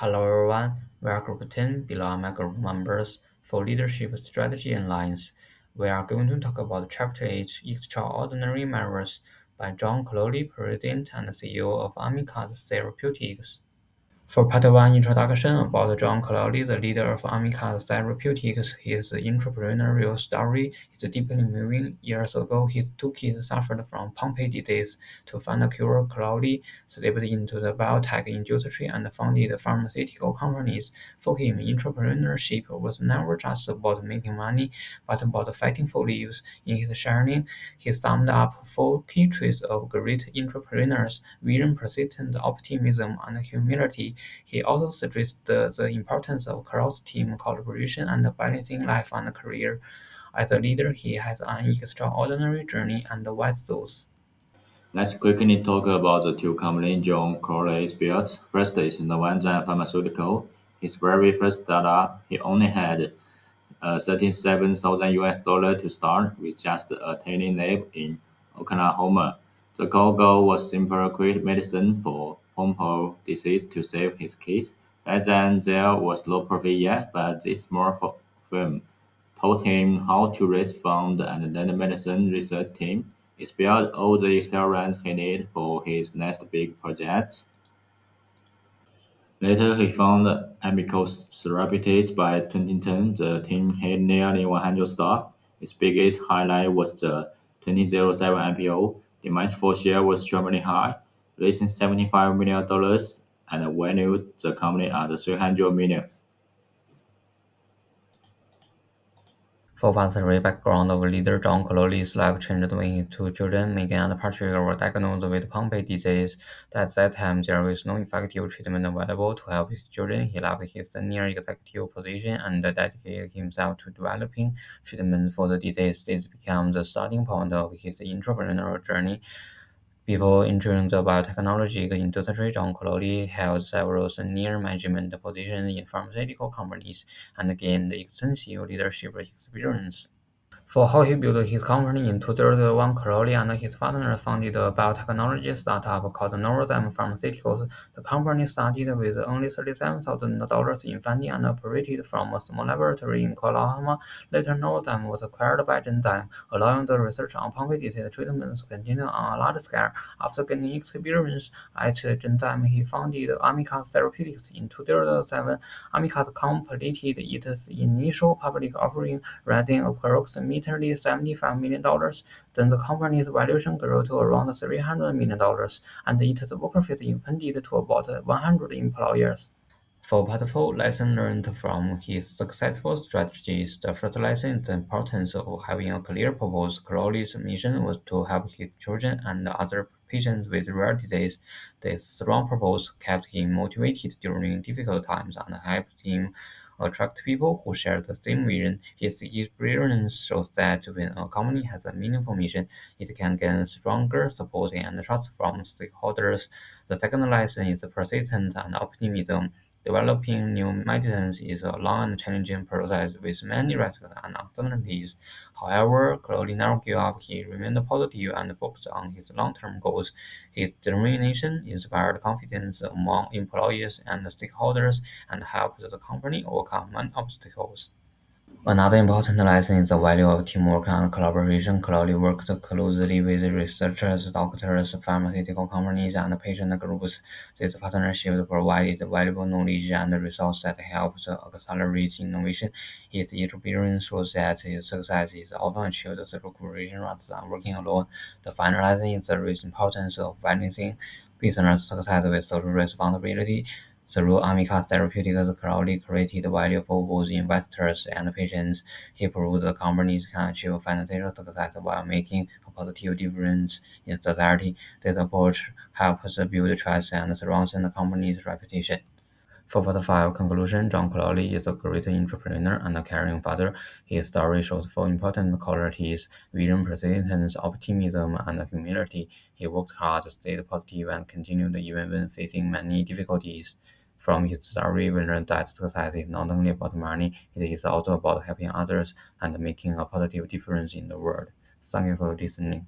Hello everyone, we are Group 10 below my group members for leadership strategy and lines. We are going to talk about Chapter 8 Extraordinary Measures by John Clowley, President and CEO of Amicus Therapeutics. For part one introduction about John Clowley, the leader of Amicus Therapeutics, his entrepreneurial story is deeply moving. Years ago, his two kids suffered from Pompe disease. To find a cure, Clowley slipped into the biotech industry and founded pharmaceutical companies. For him, entrepreneurship was never just about making money, but about fighting for lives. In his sharing, he summed up four key traits of great entrepreneurs: vision, persistence, optimism, and humility. He also stressed the importance of cross-team collaboration and balancing life and career. As a leader, he has an extraordinary journey and wise thoughts. Let's quickly talk about the two companies John Crowley built. First is Novanta Pharmaceutical. His very first startup, he only had 37,000 US dollar to start with just a tiny lab in Oklahoma. The goal was simple, create medicine for Pompe disease to save his kids. Back then, there was no profit yet, but this small firm taught him how to raise funds and then the medicine research team. He spilled all the experience he needed for his next big projects. Later, he founded Amicus Therapeutics by 2010. The team had nearly 100 staff. His biggest highlight was the 2007 IPO. Demand for share was extremely high, raising $75 million dollars and valued the company at 300 million. For Patrick's background of leader John Clowley's life changed when his two children, Megan and Patrick, were diagnosed with Pompe disease. At that time, there was no effective treatment available to help his children. He left his senior executive position and dedicated himself to developing treatments for the disease. This became the starting point of his entrepreneurial journey. Before entering the biotechnology industry, John Clowley held several senior management positions in pharmaceutical companies and gained extensive leadership experience. For how he built his company in 2001, Crowley and his partners founded a biotechnology startup called Novozymes Pharmaceuticals. The company started with only $37,000 in funding and operated from a small laboratory in Oklahoma. Later, Novozymes was acquired by Genzyme, allowing the research on Pompe disease treatments to continue on a large scale. After gaining experience at Genzyme, he founded Amicus Therapeutics in 2007. Amicus completed its initial public offering, raising approximately $75 million. Then the company's valuation grew to around $300 million, and its workforce expanded to about 100 employees. For part 4, lesson learned from his successful strategies. The first lesson is the importance of having a clear purpose. Crowley's mission was to help his children and other patients with rare disease. This strong purpose kept him motivated during difficult times and helped him attract people who share the same vision. His experience shows that when a company has a meaningful mission, it can gain stronger support and trust from stakeholders. The second lesson is persistence and optimism. Developing new medicines is a long and challenging process with many risks and uncertainties. However, Crowley never gave up. He remained positive and focused on his long-term goals. His determination inspired confidence among employees and stakeholders and helped the company overcome many obstacles. Another important lesson is the value of teamwork and collaboration. Clowley worked closely with researchers, doctors, pharmaceutical companies, and patient groups. These partnerships provided valuable knowledge and resources that helped accelerate innovation. His experience shows that success is often achieved through cooperation rather than working alone. The final lesson is the importance of balancing business success with social responsibility. Through Amicus Therapeutics, Crowley created value for both investors and patients. He proved the companies can achieve financial success while making a positive difference in society. This approach helps build trust and strengthen the company's reputation. For part 5 conclusion, John Clowley is a great entrepreneur and a caring father. His story shows four important qualities: vision, persistence, optimism, and humility. He worked hard, stayed positive, and continued even when facing many difficulties. From his story, we learn that success is not only about money, it is also about helping others and making a positive difference in the world. Thank you for listening.